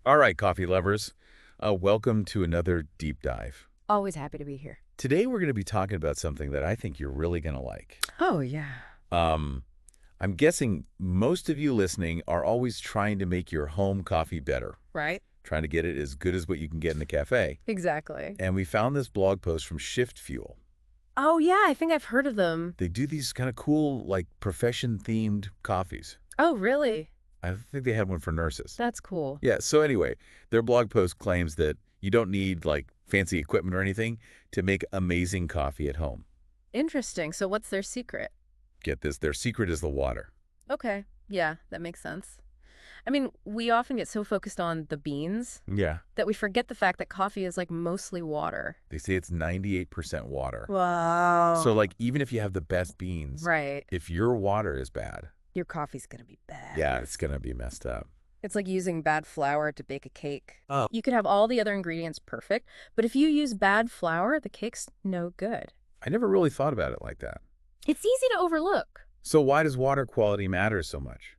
All right, coffee lovers, welcome to another deep dive. Always happy to be here. Today we're going to be talking about something that I think you're really going to like. Oh, yeah. Um, I'm guessing most of you listening are always trying to make your home coffee better, Right? trying to get it as good as what you can get in a cafe. Exactly. And we found this blog post from Shift Fuel. Oh, yeah, I think I've heard of them. They do these kind of cool, like, profession-themed coffees. Oh, really? I think they had one for nurses. That's cool. Yeah, so anyway, their blog post claims that you don't need, like, fancy equipment or anything to make amazing coffee at home. Interesting. So what's their secret? Get this, their secret is the water. Okay. Yeah, that makes sense. I mean, we often get so focused on the beans Yeah. that we forget the fact that coffee is like mostly water. They say it's 98% water. Wow. So, like, even if you have the best beans, Right. if your water is bad, Your coffee's going to be bad. yeah, it's going to be messed up. It's like using bad flour to bake a cake. Oh. You could have all the other ingredients perfect, but if you use bad flour, the cake's no good. I never really thought about it like that. It's easy to overlook. So why does water quality matter so much?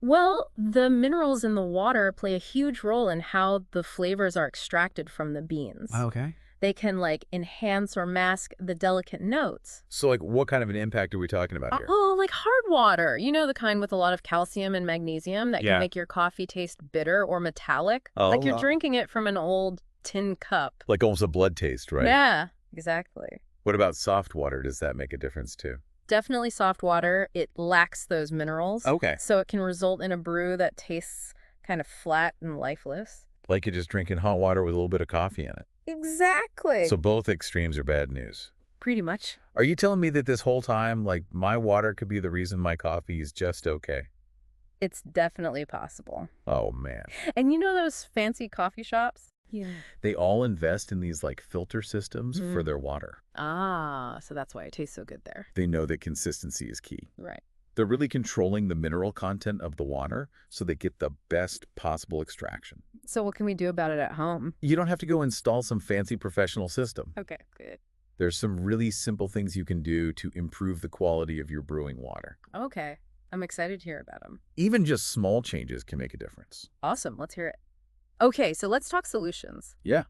Well, the minerals in the water play a huge role in how the flavors are extracted from the beans. Okay. They can like enhance or mask the delicate notes. So, like, what kind of an impact are we talking about here? Oh, like hard water. You know, the kind with a lot of calcium and magnesium that Yeah. can make your coffee taste bitter or metallic. Oh, Like you're uh, drinking it from an old tin cup. Like almost a blood taste, right? Yeah, exactly. What about soft water? Does that make a difference too? Definitely soft water. It lacks those minerals. Okay. So it can result in a brew that tastes kind of flat and lifeless. Like you're just drinking hot water with a little bit of coffee in it. Exactly. So both extremes are bad news. Pretty much. Are you telling me that this whole time, like, my water could be the reason my coffee is just okay? It's definitely possible. Oh, man. And you know those fancy coffee shops? Yeah. They all invest in these, like, filter systems for Mm. their water. Ah, so that's why it tastes so good there. They know that consistency is key. Right. They're really controlling the mineral content of the water so they get the best possible extraction. So what can we do about it at home? You don't have to go install some fancy professional system. Okay, good. There's some really simple things you can do to improve the quality of your brewing water. Okay. I'm excited to hear about them. Even just small changes can make a difference. Awesome. Let's hear it. Okay, so let's talk solutions. Yeah.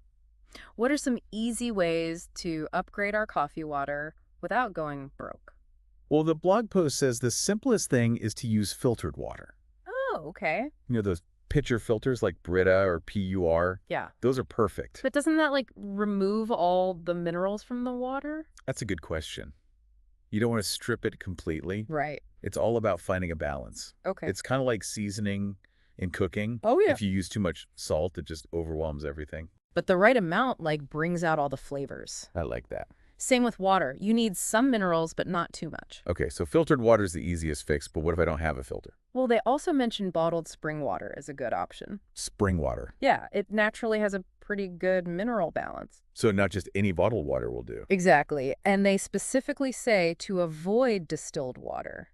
What are some easy ways to upgrade our coffee water without going broke? Well, the blog post says the simplest thing is to use filtered water. Oh, okay. You know, those pitcher filters like Brita or PUR? Yeah. Those are perfect. But doesn't that like remove all the minerals from the water? That's a good question. You don't want to strip it completely. Right. It's all about finding a balance. Okay. It's kind of like seasoning in cooking. Oh, yeah. If you use too much salt, it just overwhelms everything. But the right amount like brings out all the flavors. I like that. Same with water. You need some minerals, but not too much. Okay, so filtered water is the easiest fix, but what if I don't have a filter? Well, they also mention bottled spring water as a good option. Spring water. Yeah, it naturally has a pretty good mineral balance. So not just any bottled water will do. Exactly. And they specifically say to avoid distilled water.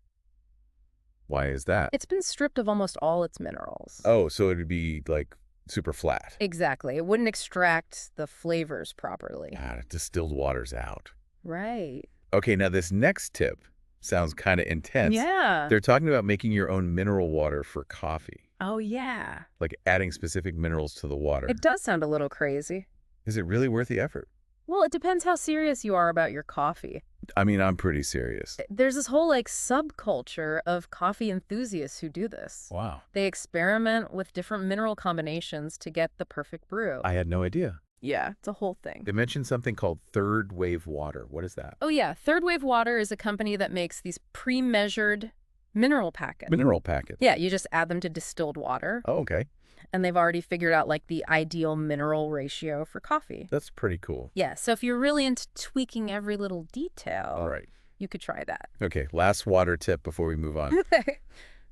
Why is that? It's been stripped of almost all its minerals. Oh, so it'd be like super flat. Exactly. It wouldn't extract the flavors properly. God, distilled water's out. Right. Okay, now this next tip sounds kind of intense. Yeah. They're talking about making your own mineral water for coffee, Oh, yeah. like adding specific minerals to the water. It does sound a little crazy. Is it really worth the effort? Well, it depends how serious you are about your coffee. I mean, I'm pretty serious. There's this whole like subculture of coffee enthusiasts who do this. Wow. They experiment with different mineral combinations to get the perfect brew. I had no idea. Yeah, it's a whole thing. They mentioned something called third wave water. What is that? Oh yeah, Third Wave Water is a company that makes these pre-measured mineral packets. Mineral packet. Yeah, you just add them to distilled water, Oh, okay. and they've already figured out like the ideal mineral ratio for coffee. That's pretty cool. Yeah, so if you're really into tweaking every little detail, All right. you could try that. Okay, last water tip before we move on.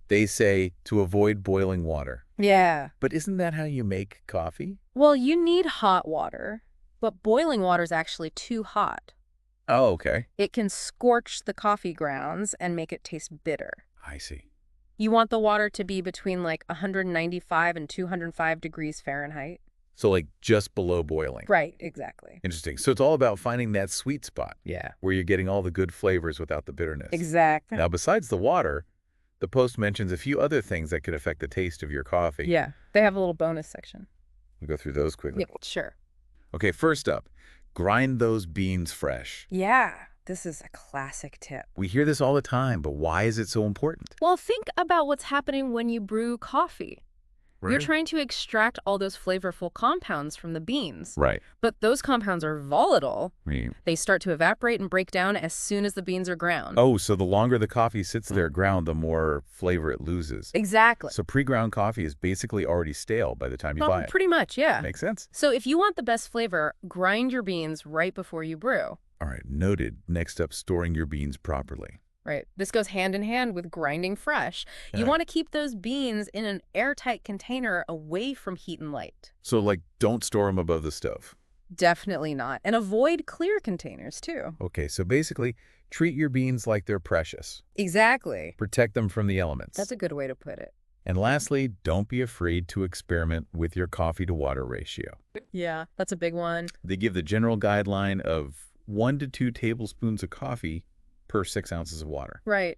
They say to avoid boiling water. Yeah. But isn't that how you make coffee? Well, you need hot water, but boiling water is actually too hot. Oh, okay. It can scorch the coffee grounds and make it taste bitter. I see. You want the water to be between like 195 and 205 degrees Fahrenheit. So like just below boiling. Right, exactly. Interesting. So it's all about finding that sweet spot Yeah. where you're getting all the good flavors without the bitterness. Exactly. Now, besides the water, The post mentions a few other things that could affect the taste of your coffee. Yeah, they have a little bonus section. We'll go through those quickly. Yeah, sure. Okay, first up, grind those beans fresh. Yeah, this is a classic tip. We hear this all the time, but why is it so important? Well, think about what's happening when you brew coffee. You're trying to extract all those flavorful compounds from the beans. Right. But those compounds are volatile. Right. They start to evaporate and break down as soon as the beans are ground. Oh, so the longer the coffee sits there ground, the more flavor it loses. Exactly. So pre-ground coffee is basically already stale by the time you buy it. Pretty much, yeah. Makes sense? So if you want the best flavor, grind your beans right before you brew. All right, noted. Next up, storing your beans properly. Right. This goes hand in hand with grinding fresh. You want to keep those beans in an airtight container away from heat and light. So, like, don't store them above the stove. Definitely not. And avoid clear containers, too. Okay, so basically, treat your beans like they're precious. Exactly. Protect them from the elements. That's a good way to put it. And lastly, don't be afraid to experiment with your coffee-to-water ratio. Yeah, that's a big one. They give the general guideline of 1 to 2 tablespoons of coffee per 6 ounces of water. Right.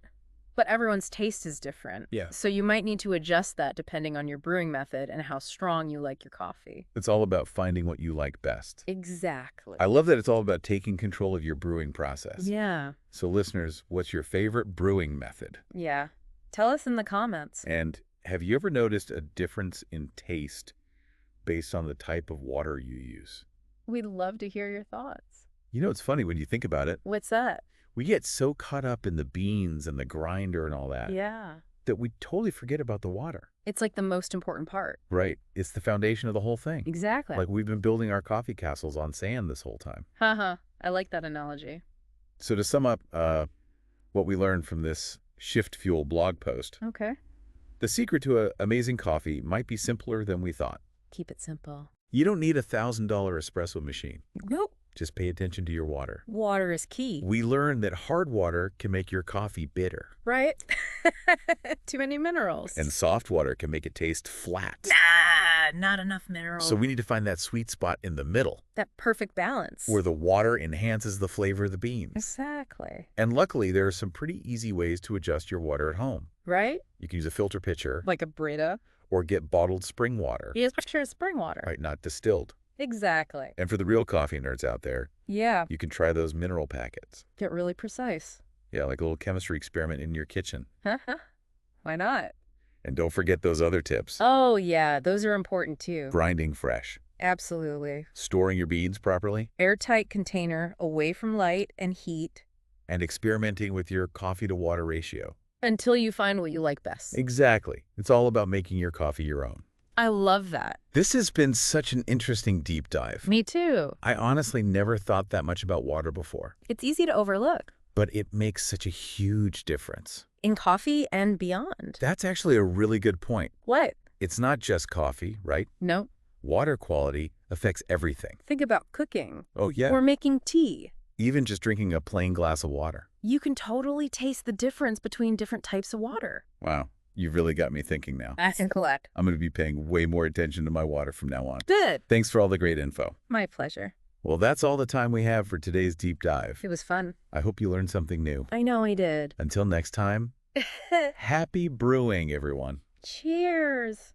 But everyone's taste is different. Yeah. So you might need to adjust that depending on your brewing method and how strong you like your coffee. It's all about finding what you like best. Exactly. I love that it's all about taking control of your brewing process. Yeah. So listeners, what's your favorite brewing method? Yeah. Tell us in the comments. And have you ever noticed a difference in taste based on the type of water you use? We'd love to hear your thoughts. You know, it's funny when you think about it. What's that? We get so caught up in the beans and the grinder and all that, Yeah. that we totally forget about the water. It's like the most important part. Right. It's the foundation of the whole thing. Exactly. Like we've been building our coffee castles on sand this whole time. Haha. I like that analogy. So to sum up what we learned from this Shift Fuel blog post, Okay. the secret to amazing coffee might be simpler than we thought. Keep it simple. You don't need a $1,000 espresso machine. Nope. Just pay attention to your water. Water is key. We learned that hard water can make your coffee bitter. Right? Too many minerals. And soft water can make it taste flat. Not enough minerals. So we need to find that sweet spot in the middle, that perfect balance. where the water enhances the flavor of the beans. Exactly. And luckily, there are some pretty easy ways to adjust your water at home. Right? You can use a filter pitcher Like a Brita. or get bottled spring water. Yes, sure, spring water. Right, not distilled. Exactly. And for the real coffee nerds out there, Yeah. you can try those mineral packets. Get really precise. Yeah, like a little chemistry experiment in your kitchen. Why not? And don't forget those other tips. Oh, yeah. Those are important, too. Grinding fresh. Absolutely. Storing your beans properly. Airtight container, away from light and heat. And experimenting with your coffee-to-water ratio. Until you find what you like best. Exactly. It's all about making your coffee your own. I love that. This has been such an interesting deep dive. Me too. I honestly never thought that much about water before, It's easy to overlook. but it makes such a huge difference. In coffee and beyond. That's actually a really good point. What? It's not just coffee, right? No. Water quality affects everything. Think about cooking. Oh, yeah. Or making tea. Even just drinking a plain glass of water. You can totally taste the difference between different types of water. Wow. You've really got me thinking now. That's correct. I'm going to be paying way more attention to my water from now on. Good. Thanks for all the great info. My pleasure. Well, that's all the time we have for today's deep dive. It was fun. I hope you learned something new. I know I did. Until next time, happy brewing, everyone. Cheers.